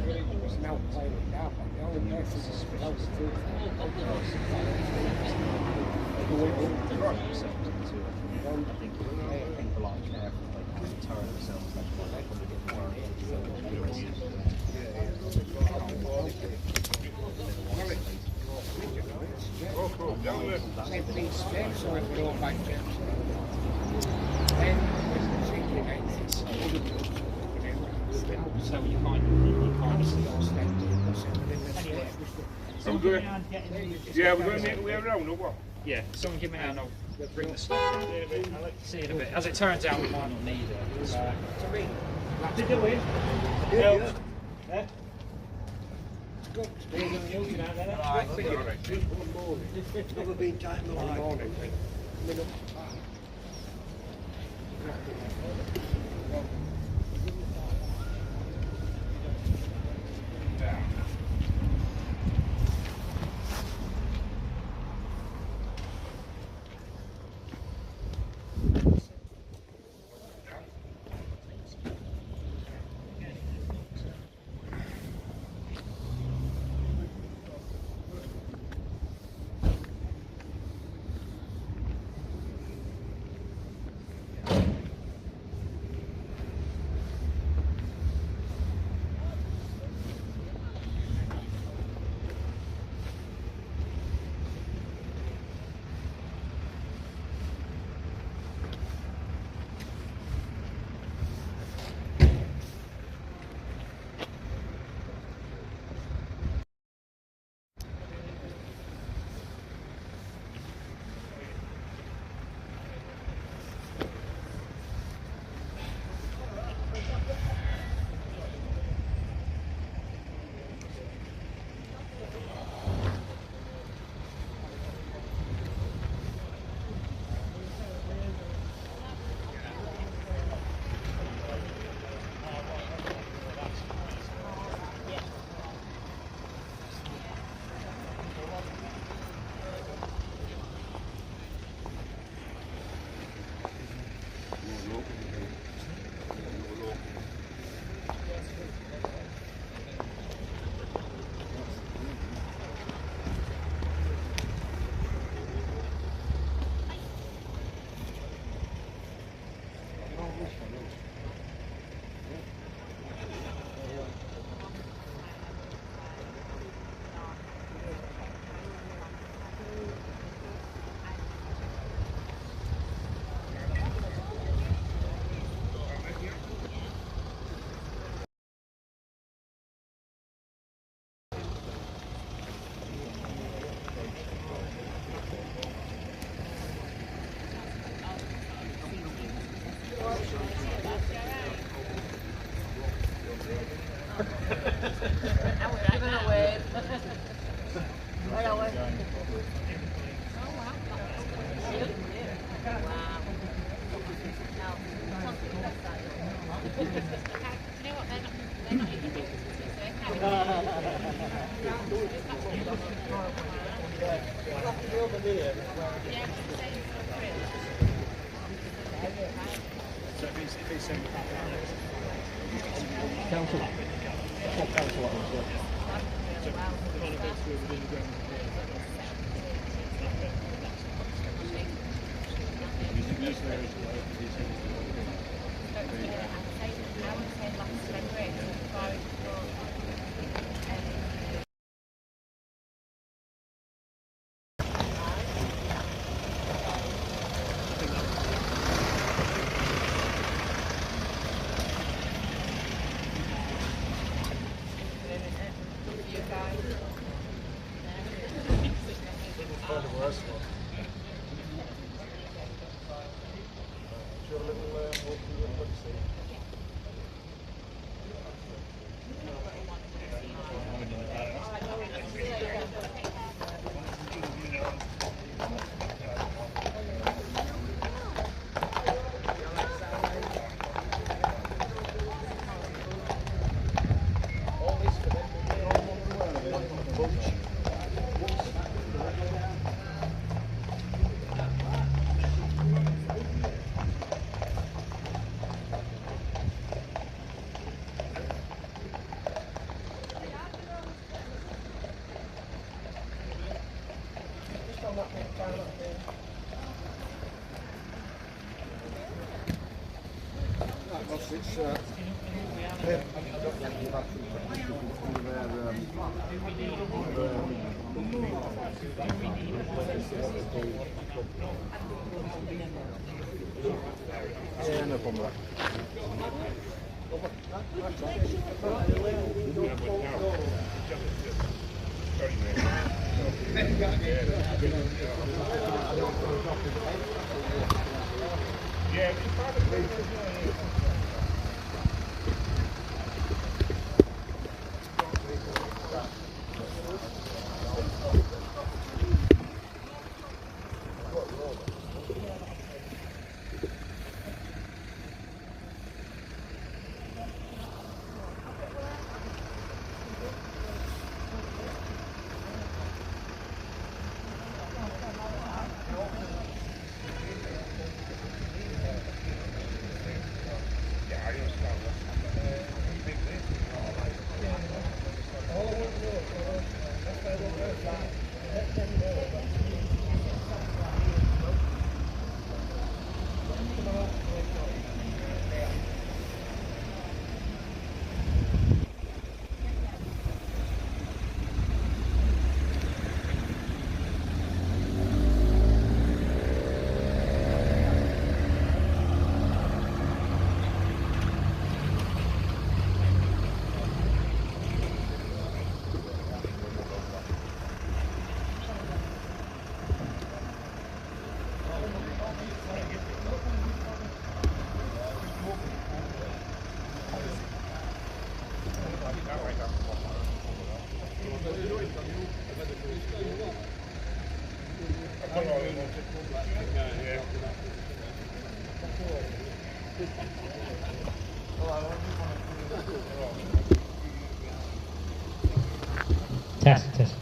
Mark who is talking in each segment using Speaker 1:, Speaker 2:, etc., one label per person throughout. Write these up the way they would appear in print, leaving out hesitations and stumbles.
Speaker 1: There's no playing it down, but the only person that's supposed to do
Speaker 2: so you kind of see us anyway.
Speaker 3: I'm good. Yeah, we're going to make it around or what?
Speaker 2: Yeah, someone give me a hand, I'll bring the stuff down. See in a bit. As it turns out, we might not need it. Did you win? Yeah. Yeah.
Speaker 1: Never been tight in the morning. it's yeah, no problem.
Speaker 3: Yeah,
Speaker 2: Test, test.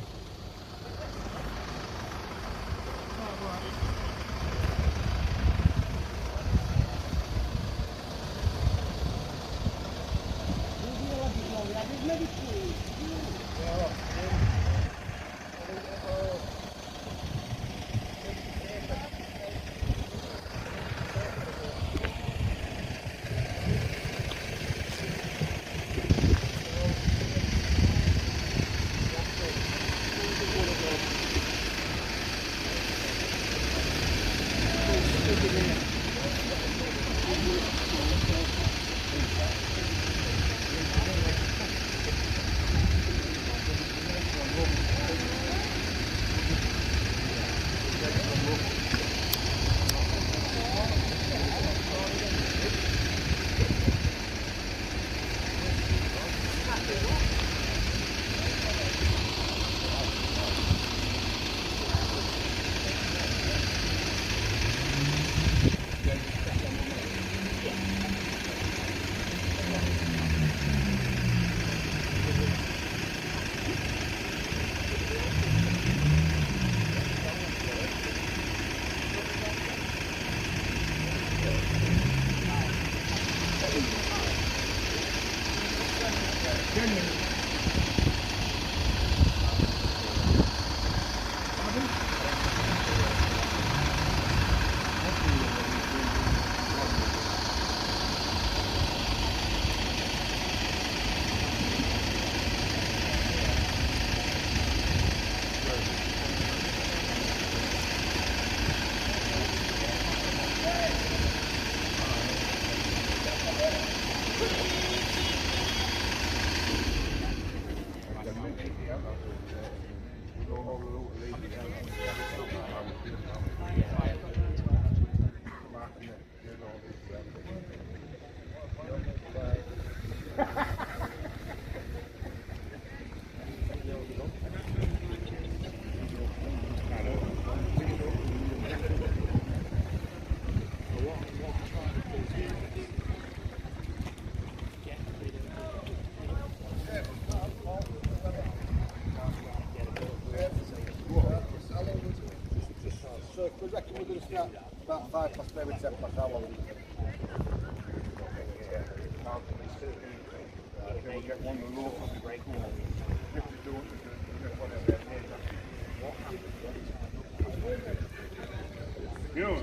Speaker 1: So we reckon we're going to start about 5 past, maybe 10 past. How long do you think?
Speaker 3: we'll get one of the locals to break cool. If they don't, you know.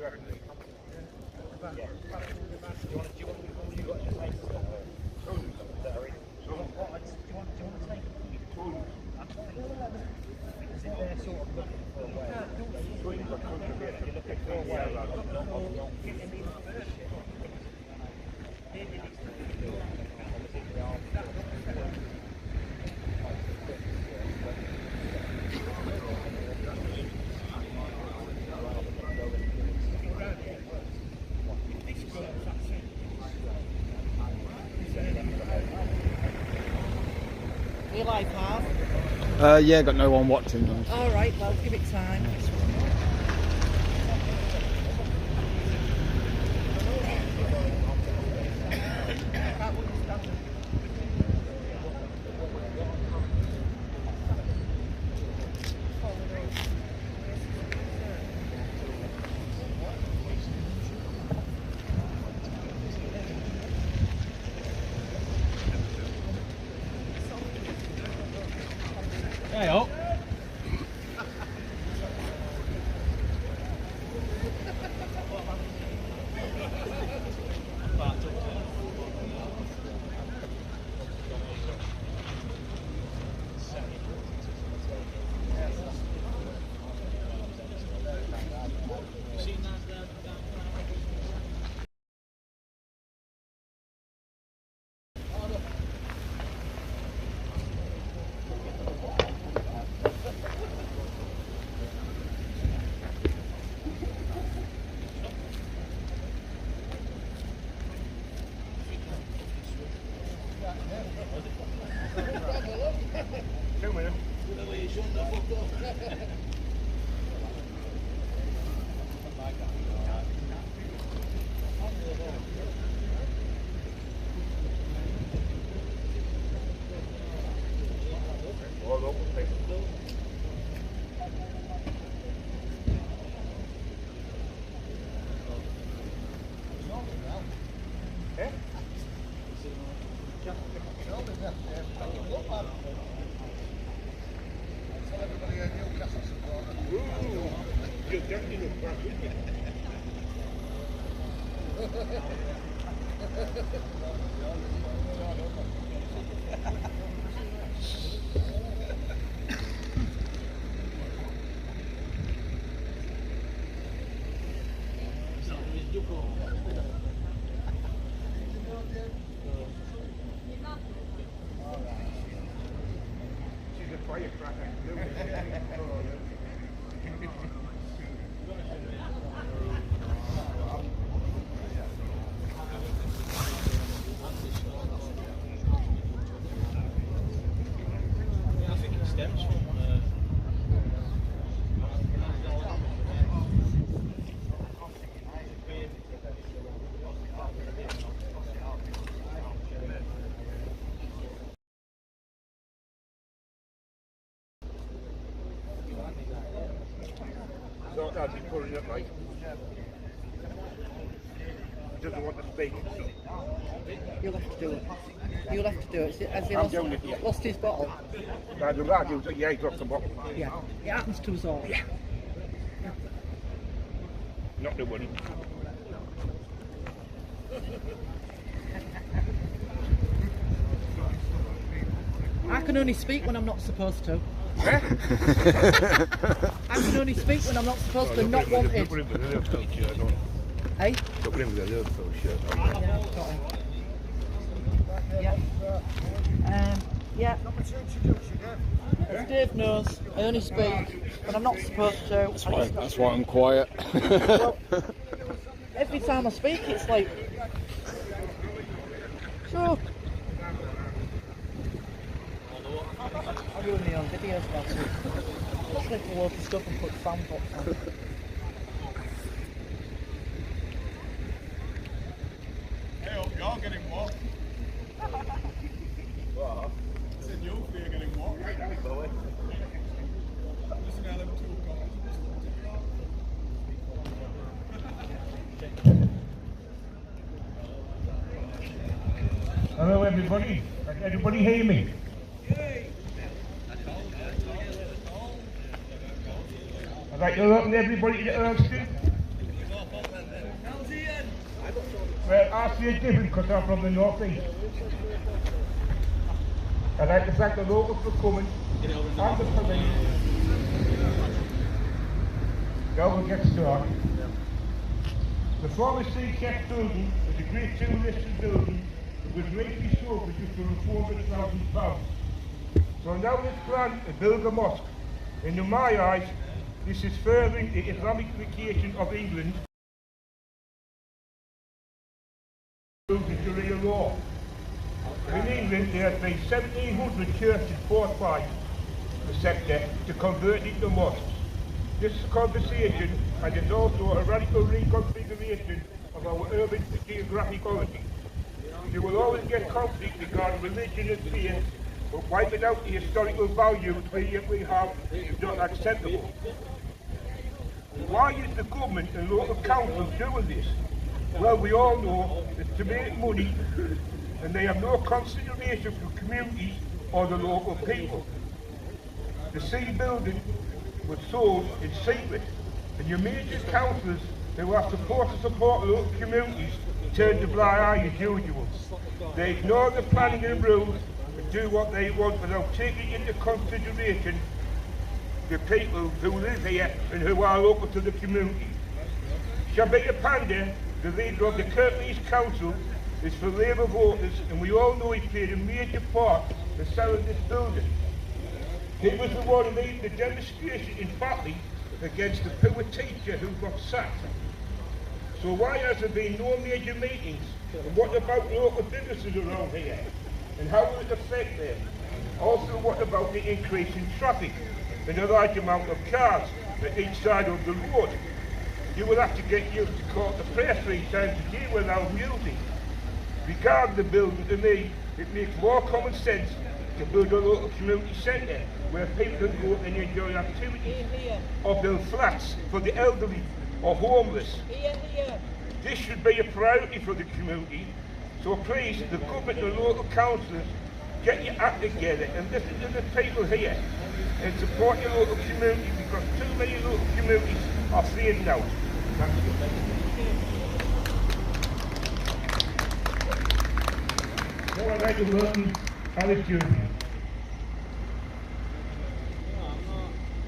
Speaker 4: Are you live, Harv?
Speaker 5: Yeah, got no one watching.
Speaker 4: All right, well, give it time.
Speaker 2: Hey, oh.
Speaker 3: So that's it, pulling it like. He doesn't want to speak.
Speaker 4: You'll have to do it. You'll have to do it. Has he
Speaker 3: I'm
Speaker 4: lost,
Speaker 3: doing it, yeah.
Speaker 4: lost his bottle?
Speaker 3: Now the lad, he dropped the bottle.
Speaker 4: Yeah. It happens to us all.
Speaker 3: Yeah. Not the one.
Speaker 4: I can only speak when I'm not supposed to.
Speaker 3: Eh?
Speaker 4: I can only speak when I'm not supposed to, not wanted.
Speaker 3: Put him with a Liverpool shirt on.
Speaker 4: Hey?
Speaker 3: Put him with a Liverpool shirt on.
Speaker 4: Yeah, got him. Yeah. Yeah. As Dave knows, I only speak when I'm not supposed to.
Speaker 5: That's why I'm quiet.
Speaker 4: Well, every time I speak, it's like, so. I'm doing my own videos about it. Just take a load of stuff and put sound box on.
Speaker 6: Hey, you're getting what? What? I said you're getting what? Listen to them two guys.
Speaker 3: Hello everybody. Can everybody hear me? I'd like to welcome everybody to Earlsheaton. Well, I see it different because I'm from the northeast. I'd like to thank the locals for coming and the police. Now we'll get started. The former Seacheck building was a Grade 2 listed building that was lately sold for just over £400,000. So now this plan to build a mosque, and in my eyes, this is furthering the Islamification of England. The Sharia law. In England, there have been 1,700 churches bought by the sector to convert into mosques. This conversation and is also a radical reconfiguration of our urban geographic-ology. You will always get conflict regarding religion and faith, but wiping out the historical values we have is not acceptable. Why is the government and local councils doing this? Well, we all know it's to make money, and they have no consideration for communities or the local people. The C building was sold in secret, and your major councillors who are supposed to support local communities turn a blind eye as usual. They ignore the planning and rules and do what they want without taking into consideration the people who live here and who are local to the community. Shabir Pandey, the leader of the Kirklees Council, is for Labour voters, and we all know he played a major part in selling this building. He was the one who led the demonstration in Batley against the poor teacher who got sacked. So why has there been no major meetings? And what about local businesses around here? And how will it affect them? Also, what about the increase in traffic and the large amount of cars at each side of the road? You will have to get used to call the press 3 times a day without music. Regarding the building, to me, it makes more common sense to build a local community centre where people can go and enjoy activities, or build flats for the elderly or homeless. This should be a priority for the community, so please, the government and local councillors, get your act together and listen to the people here and support your local community, because too many local communities are fading out. Thank you. Now I'd like to welcome Alek Yerbury.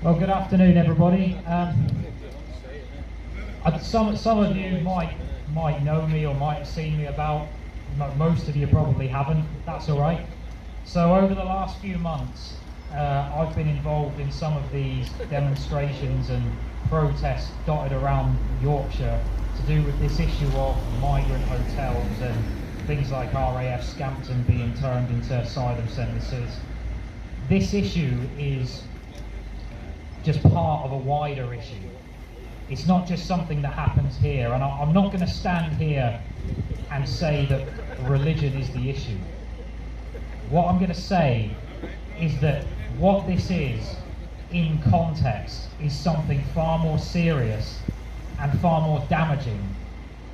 Speaker 2: Well, good afternoon, everybody. Some of you might know me or might have seen me about. Most of you probably haven't. That's all right. So over the last few months, I've been involved in some of these demonstrations and protests dotted around Yorkshire to do with this issue of migrant hotels and things like RAF Scampton being turned into asylum centres. This issue is just part of a wider issue. It's not just something that happens here, and I'm not going to stand here and say that religion is the issue. What I'm going to say is that what this is, in context, is something far more serious and far more damaging,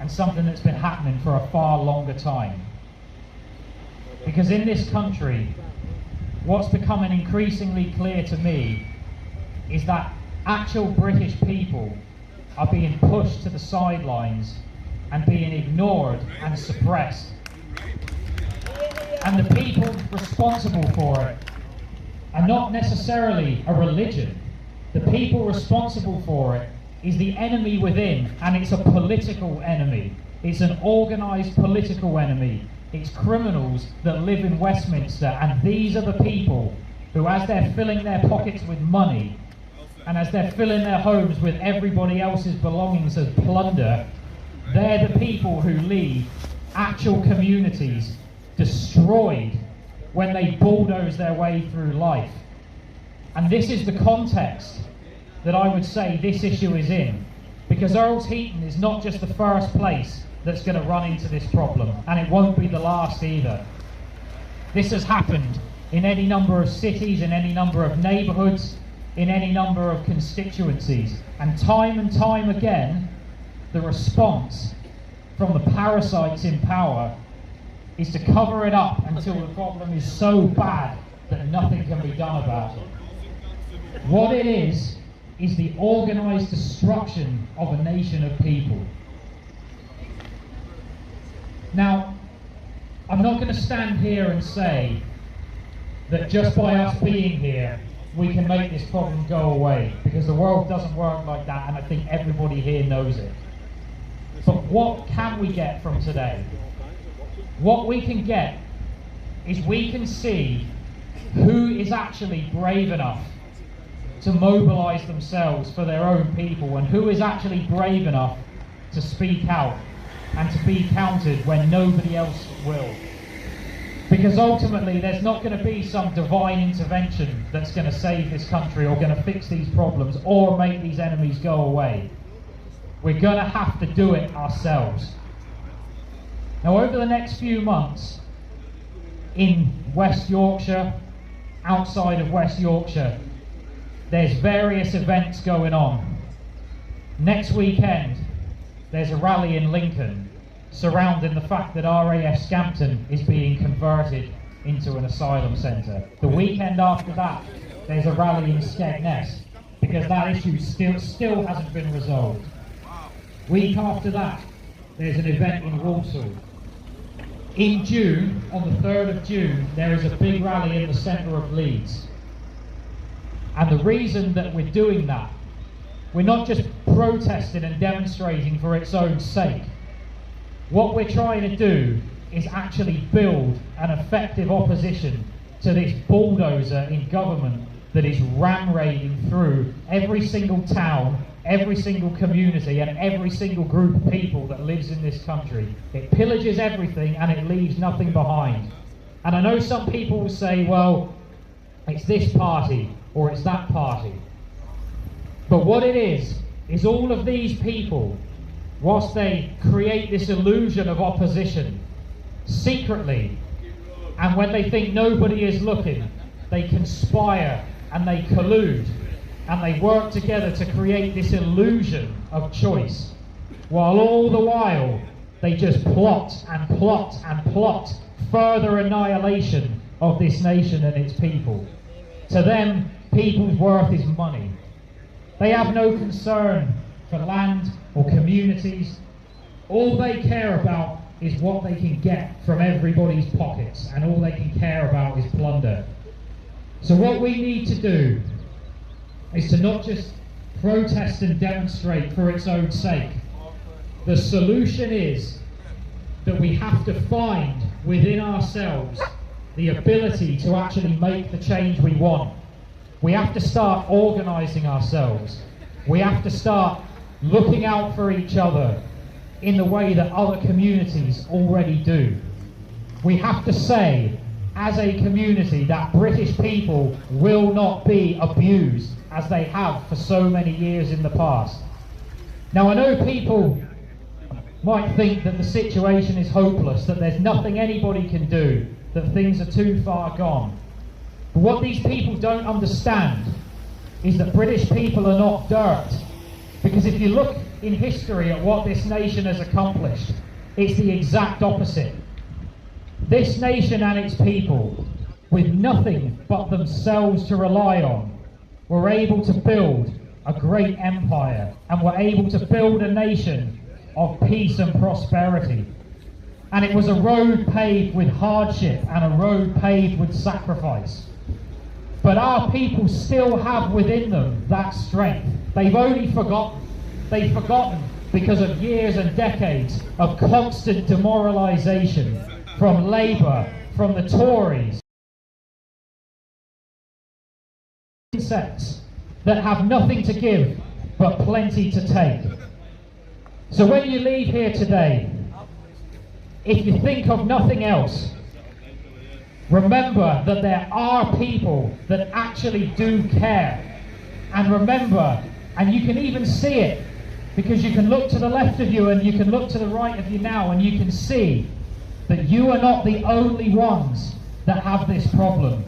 Speaker 2: and something that's been happening for a far longer time. Because in this country, what's becoming increasingly clear to me is that actual British people are being pushed to the sidelines and being ignored and suppressed. And the people responsible for it are not necessarily a religion. The people responsible for it is the enemy within, and it's a political enemy. It's an organised political enemy. It's criminals that live in Westminster, and these are the people who, as they're filling their pockets with money, and as they're filling their homes with everybody else's belongings as plunder, they're the people who leave actual communities destroyed when they bulldoze their way through life. And this is the context that I would say this issue is in, because Earlsheaton is not just the first place that's going to run into this problem, and it won't be the last either. This has happened in any number of cities, in any number of neighbourhoods, in any number of constituencies, and time again, the response from the parasites in power is to cover it up until the problem is so bad that nothing can be done about it. What it is the organised destruction of a nation of people. Now, I'm not going to stand here and say that just by us being here, we can make this problem go away, because the world doesn't work like that, and I think everybody here knows it. But what can we get from today? What we can get is we can see who is actually brave enough to mobilize themselves for their own people, and who is actually brave enough to speak out and to be counted when nobody else will. Because ultimately there's not going to be some divine intervention that's going to save this country or going to fix these problems or make these enemies go away. We're going to have to do it ourselves. Now, over the next few months in West Yorkshire, outside of West Yorkshire, there's various events going on. Next weekend there's a rally in Lincoln surrounding the fact that RAF Scampton is being converted into an asylum centre. The weekend after that, there's a rally in Skegness, because that issue still hasn't been resolved. Week after that, there's an event in Walsall. In June, on the 3rd of June, there is a big rally in the centre of Leeds. And the reason that we're doing that, we're not just protesting and demonstrating for its own sake. What we're trying to do is actually build an effective opposition to this bulldozer in government that is ram-raiding through every single town, every single community, and every single group of people that lives in this country. It pillages everything and it leaves nothing behind. And I know some people will say, well, it's this party or it's that party. But what it is all of these people, whilst they create this illusion of opposition, secretly, and when they think nobody is looking, they conspire and they collude and they work together to create this illusion of choice, while all the while they just plot and plot and plot further annihilation of this nation and its people. To them, people's worth is money. They have no concern for land or communities. All they care about is what they can get from everybody's pockets, and all they can care about is plunder. So what we need to do is to not just protest and demonstrate for its own sake. The solution is that we have to find within ourselves the ability to actually make the change we want. We have to start organising ourselves. We have to start looking out for each other in the way that other communities already do. We have to say, as a community, that British people will not be abused as they have for so many years in the past. Now, I know people might think that the situation is hopeless, that there's nothing anybody can do, that things are too far gone. But what these people don't understand is that British people are not dirt. Because if you look in history at what this nation has accomplished, it's the exact opposite. This nation and its people, with nothing but themselves to rely on, were able to build a great empire, and were able to build a nation of peace and prosperity. And it was a road paved with hardship and a road paved with sacrifice. But our people still have within them that strength. They've only forgotten. They've forgotten because of years and decades of constant demoralisation from Labour, from the Tories. Insects that have nothing to give but plenty to take. So when you leave here today, if you think of nothing else, remember that there are people that actually do care. And remember, and you can even see it, because you can look to the left of you and you can look to the right of you now, and you can see that you are not the only ones that have this problem.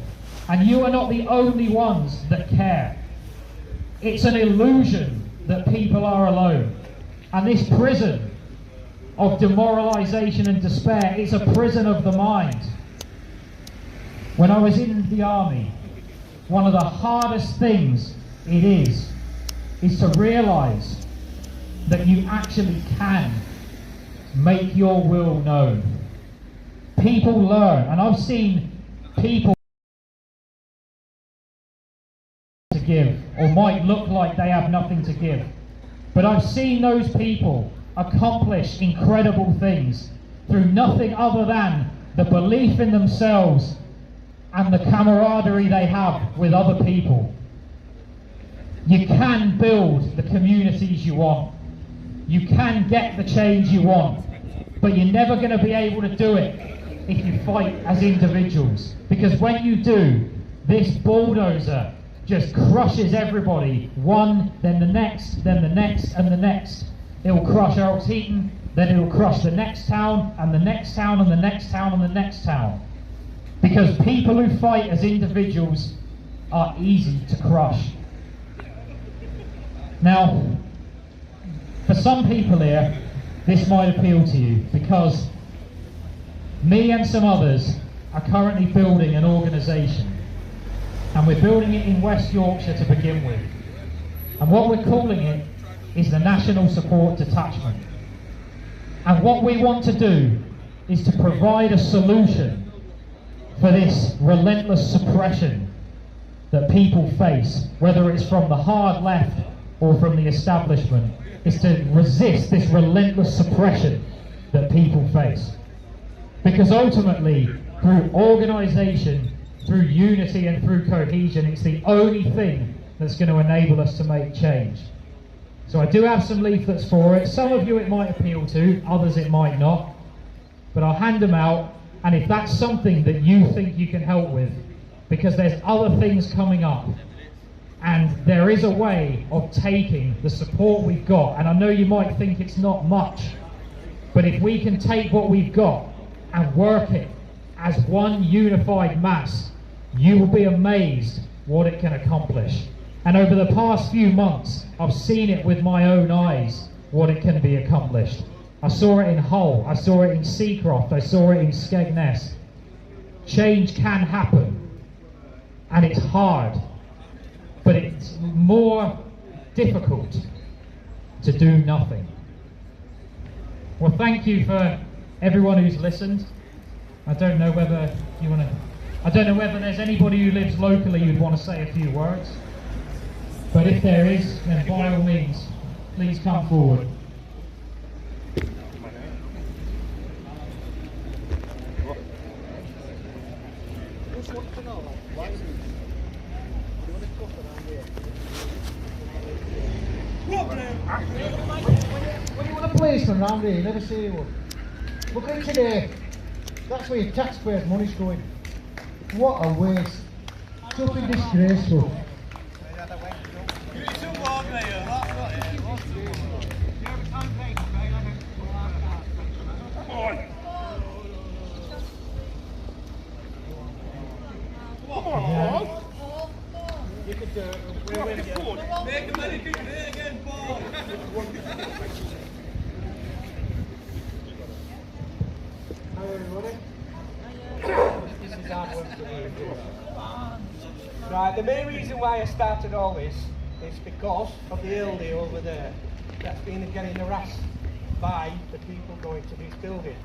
Speaker 2: And you are not the only ones that care. It's an illusion that people are alone. And this prison of demoralisation and despair is a prison of the mind. When I was in the army, one of the hardest things it is to realise that you actually can make your will known. People learn, and I've seen people to give, or might look like they have nothing to give. But I've seen those people accomplish incredible things through nothing other than the belief in themselves and the camaraderie they have with other people. You can build the communities you want. You can get the change you want. But you're never going to be able to do it if you fight as individuals. Because when you do, this bulldozer just crushes everybody, one, then the next, then the next, and the next. It will crush Earlsheaton, then it will crush the next town, and the next town, and the next town, and the next town. Because people who fight as individuals are easy to crush. Now, for some people here, this might appeal to you, because me and some others are currently building an organisation. And we're building it in West Yorkshire to begin with. And what we're calling it is the National Support Detachment. And what we want to do is to provide a solution for this relentless suppression that people face, whether it's from the hard left or from the establishment, is to resist this relentless suppression that people face. Because ultimately, through organisation, through unity and through cohesion, it's the only thing that's going to enable us to make change. So I do have some leaflets for it. Some of you it might appeal to, others it might not. But I'll hand them out, and if that's something that you think you can help with, because there's other things coming up, and there is a way of taking the support we've got, and I know you might think it's not much, but if we can take what we've got and work it as one unified mass, you will be amazed what it can accomplish. And over the past few months, I've seen it with my own eyes, what it can be accomplished. I saw it in Hull, I saw it in Seacroft, I saw it in Skegness. Change can happen, and it's hard, but it's more difficult to do nothing. Well, thank you for everyone who's listened. I don't know whether there's anybody who lives locally who'd want to say a few words. But if there is, then by all means, please come forward.
Speaker 7: When you want a policeman round here, you never see one. Look at today. That's where your taxpayers' money's going. What a waste. Something disgraceful.
Speaker 3: You could do it. Make a many people here again, Paul.
Speaker 7: Hi everybody.
Speaker 8: This is hard work to do. Right, the main reason why I started all this is because of the elderly over there that's been getting harassed by the people going to this building.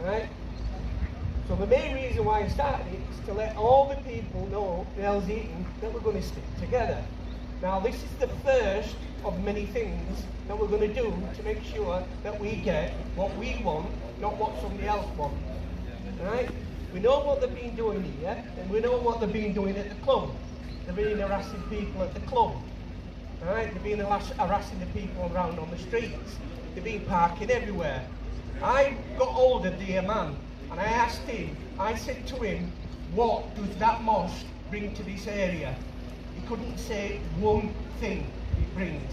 Speaker 8: Right? So the main reason why I started it is to let all the people know in Earlsheaton that we're going to stick together. Now this is the first of many things that we're going to do to make sure that we get what we want, not what somebody else wants. Right? We know what they've been doing here, and we know what they've been doing at the club. They've been harassing people at the club. Right? They've been harassing the people around on the streets. They've been parking everywhere. I got hold of the man, and I asked him, I said to him, what does that mosque bring to this area? He couldn't say one thing it brings.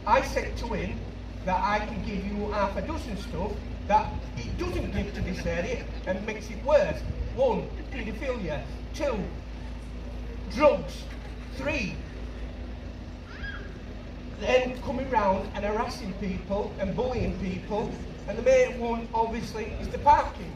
Speaker 8: I said to him that I can give you half a dozen stuff that it doesn't give to this area and makes it worse. 1, paedophilia. 2, drugs. 3, then coming round and harassing people and bullying people. And the main one, obviously, is the parking.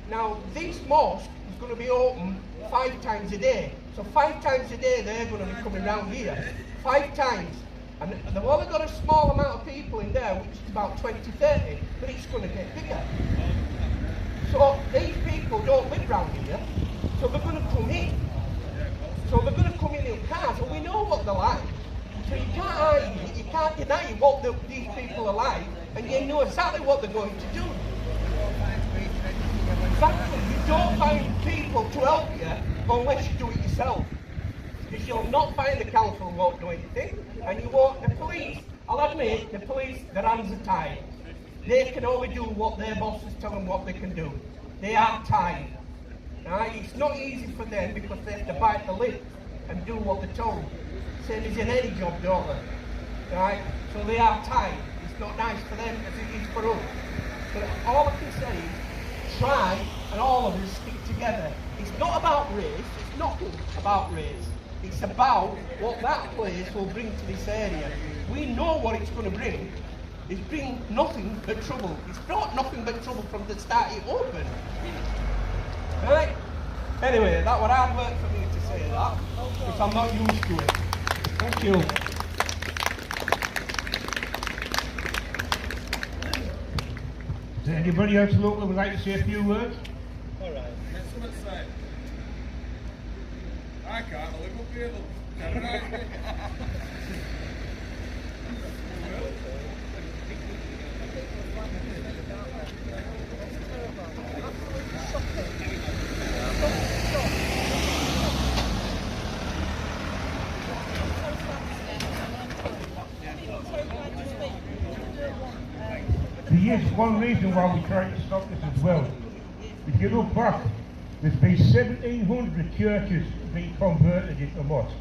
Speaker 8: Now, this mosque is going to be open 5 times a day. So 5 times a day they're going to be coming round here. 5 times. And they've only got a small amount of people in there, which is about 20, 30, but it's going to get bigger. So these people don't live round here, so they're going to come in. So they're going to come in cars, and we know what they're like. So you can't argue it, you can't deny what these people are like, and you know exactly what they're going to do. Exactly, you don't find people to help you unless you do it yourself. Because you'll not find the council won't do anything, and you won't, the police, I'll admit, the police, their hands are tied. They can only do what their bosses tell them what they can do. They are tied. Right? It's not easy for them because they have to bite the lip and do what they're told. Same as in any job, don't they? Right? So they are tied. It's not nice for them as it is for us. But all I can say is try and all of us stick together. It's not about race, it's not about race. It's about what that place will bring to this area. We know what it's going to bring. It's bring nothing but trouble. It's brought nothing but trouble from the start it opened. Right? Anyway, that was hard work for me to say that, because I'm not used to it. Thank you.
Speaker 3: Is there anybody else local who would like to say a few words?
Speaker 6: Alright, let's someone say. I can't, I live up here, look.
Speaker 3: There is one reason why we're trying to stop this as well. If you look back, there's been 1,700 churches being converted into mosques.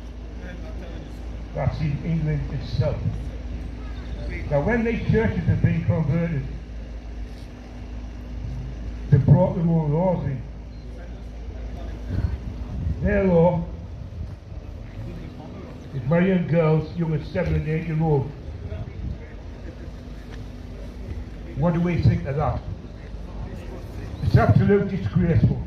Speaker 3: That's in England itself. Now when these churches have been converted, they brought their own laws in. Their law is marrying girls young as 7 and 8 years old. What do we think of that? It's absolutely disgraceful.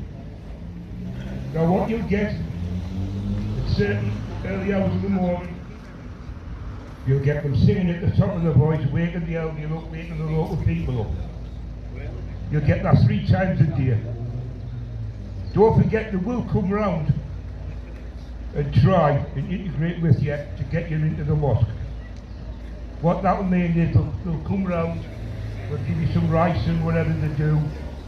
Speaker 3: Now what you'll get at certain early hours of the morning, you'll get them singing at the top of their voice, waking the elderly up, waking the local people up. You'll get that 3 times a day. Don't forget they will come round and try and integrate with you to get you into the mosque. What that will mean is they'll come round, they'll give you some rice and whatever they do,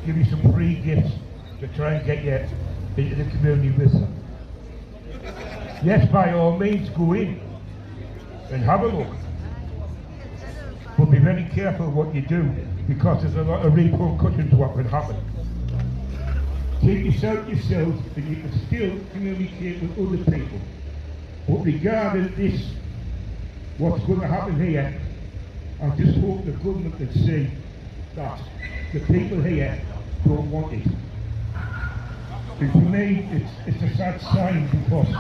Speaker 3: give you some free gifts to try and get you into the community with them. Yes, by all means, go in and have a look. But be very careful what you do, because there's a lot of repercussions to what can happen. Keep yourself, and you can still communicate with other people. But regarding this, what's going to happen here, I just hope the government can see that the people here don't want it. And for me, it's a sad sign, because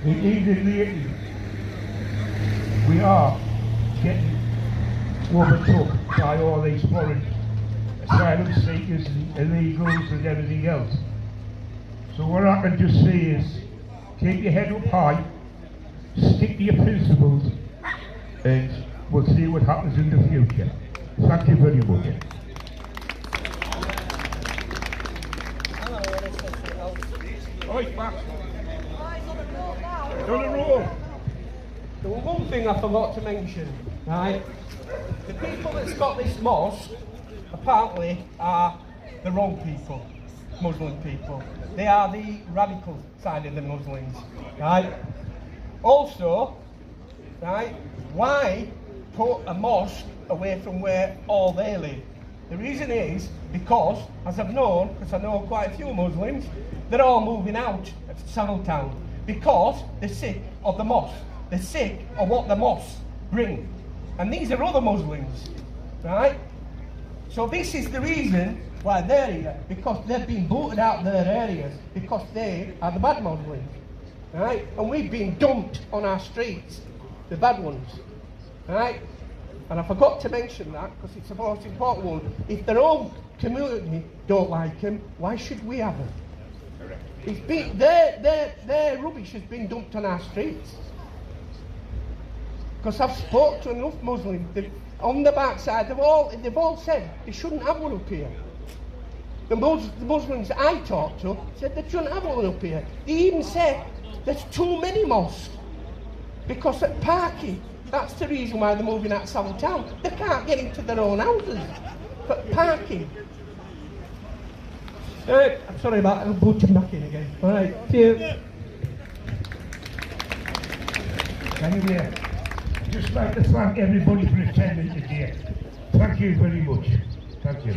Speaker 3: in England lately, we are getting overtook by all these foreign asylum seekers and illegals and everything else. So what I can just say is, keep your head up high, stick to your principles, and we'll see what happens in the future. Thank you very much. Oh, he's back. He's on the roll.
Speaker 8: There was one thing I forgot to mention, right? The people that's got this mosque, apparently, are the wrong people, Muslim people. They are the radical side of the Muslims, right? Also, right, why put a mosque away from where all they live? The reason is because, as I've known, because I know quite a few Muslims, they're all moving out of Sutherland because they're sick of the mosque. They're sick of what the mosques bring. And these are other Muslims, right? So this is the reason why they're here, because they've been booted out their areas, because they are the bad Muslims, right? And we've been dumped on our streets, the bad ones, right? And I forgot to mention that, because it's the most important one. If their own community don't like them, why should we have them? It's been, their rubbish has been dumped on our streets. Because I've spoke to enough Muslims on the backside. They've all said they shouldn't have one up here. The Muslims I talked to said they shouldn't have one up here. They even said there's too many mosques because at parking. That's the reason why they're moving out of South Town. They can't get into their own houses. But parking. I'm sorry about that. I'm knocking again. All right. See you.
Speaker 3: Anyway, I'd just like to thank everybody for attending today. Thank you very much. Thank you.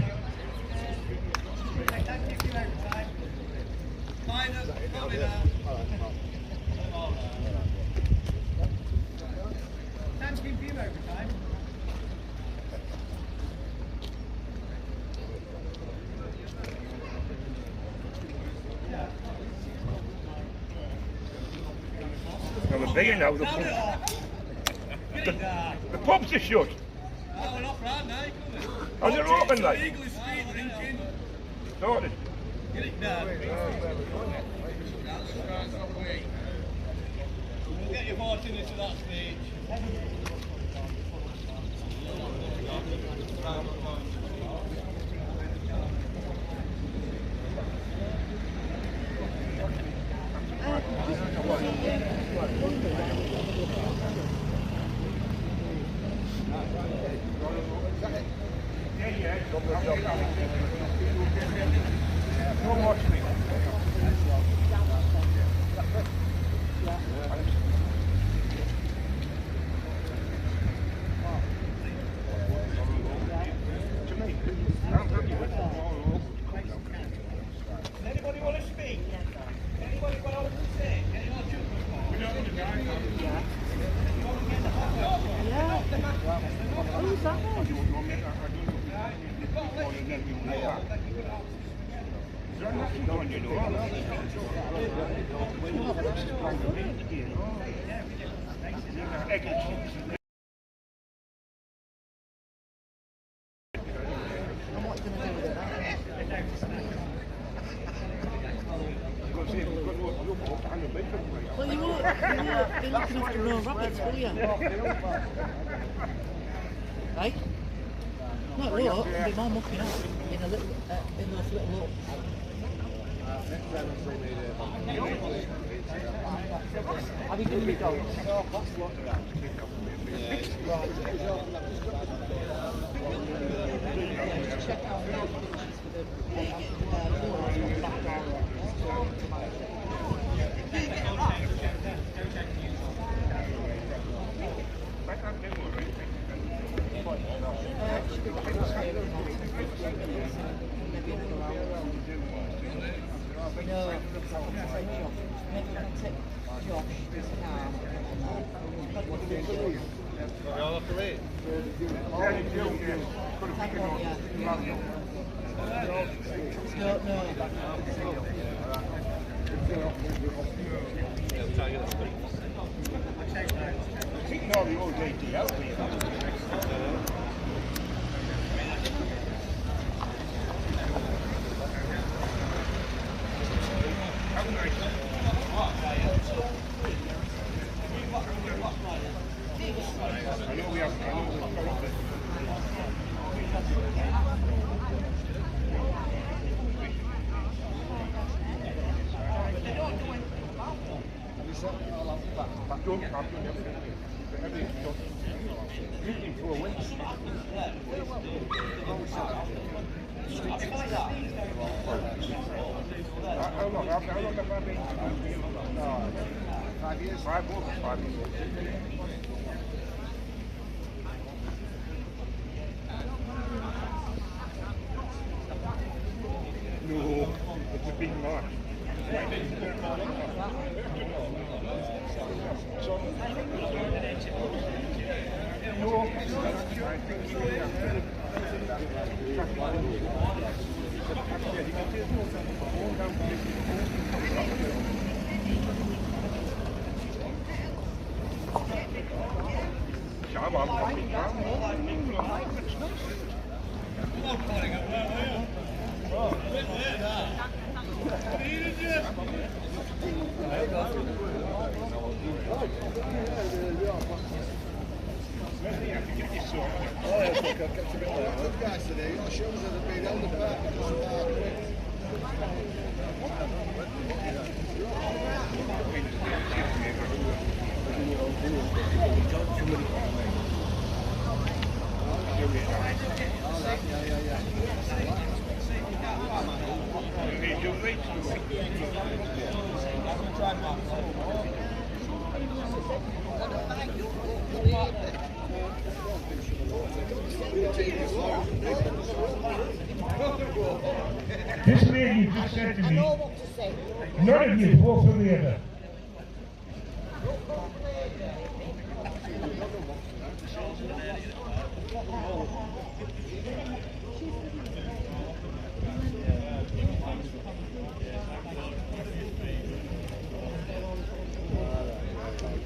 Speaker 3: Well, we're being now, the pubs are shut.
Speaker 6: Oh, we're not round now,
Speaker 3: Are they open, like?
Speaker 6: Legally street drinking.
Speaker 3: Sorted.
Speaker 6: Get it down. We'll get you 40 minutes of that speech.
Speaker 3: No more sleep.
Speaker 8: Anybody want to speak? Anybody want to say? Anyone
Speaker 4: Who's that then? And what's going to do with it? Well, you won't be looking after no rabbits, will you? Right? No, it won't. It'll be more mucking up in a little, in those little lots. Have you done your dogs? Check out the pictures for the doors back down. No, maybe I can take Josh his car.
Speaker 6: We all have to wait.
Speaker 4: Don't know.
Speaker 3: Ignore the old ATL here. No, it's a big mark.
Speaker 1: Oh, yeah, I'll catch a bit later. Good guys today, your shows have been held apart because of our quick.
Speaker 3: This lady just said to me, none of you vote for the other.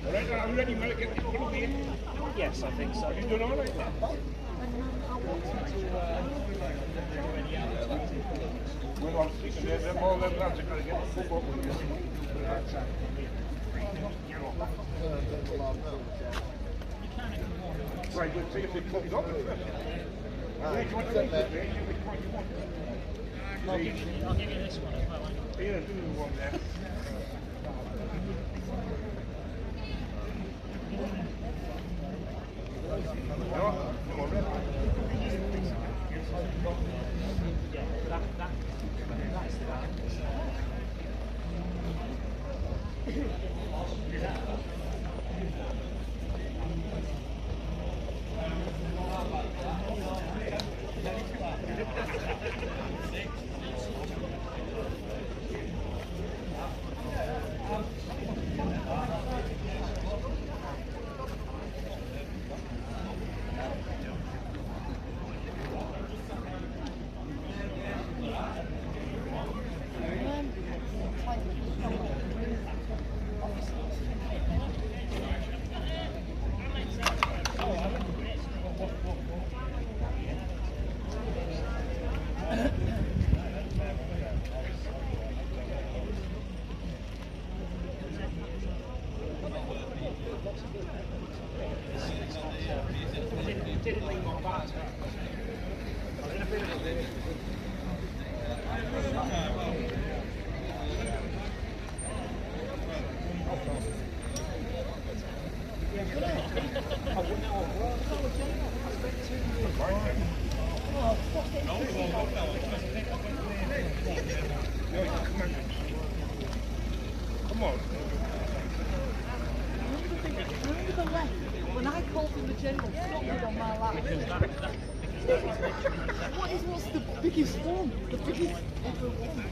Speaker 3: Alright, are you ready, Mel? Get this full of in?
Speaker 2: Yes, I think so.
Speaker 3: Have you done all right? Well, I'm sick of them. All them lads are going to get the football. Right, we'll see if they put it on. Where do you want to take it? Which one do you want?
Speaker 2: I'll give you this one as well.
Speaker 3: Yeah, do the one there. Come on.
Speaker 4: When I called him the general, something on my lap. What's the biggest one? The biggest ever one?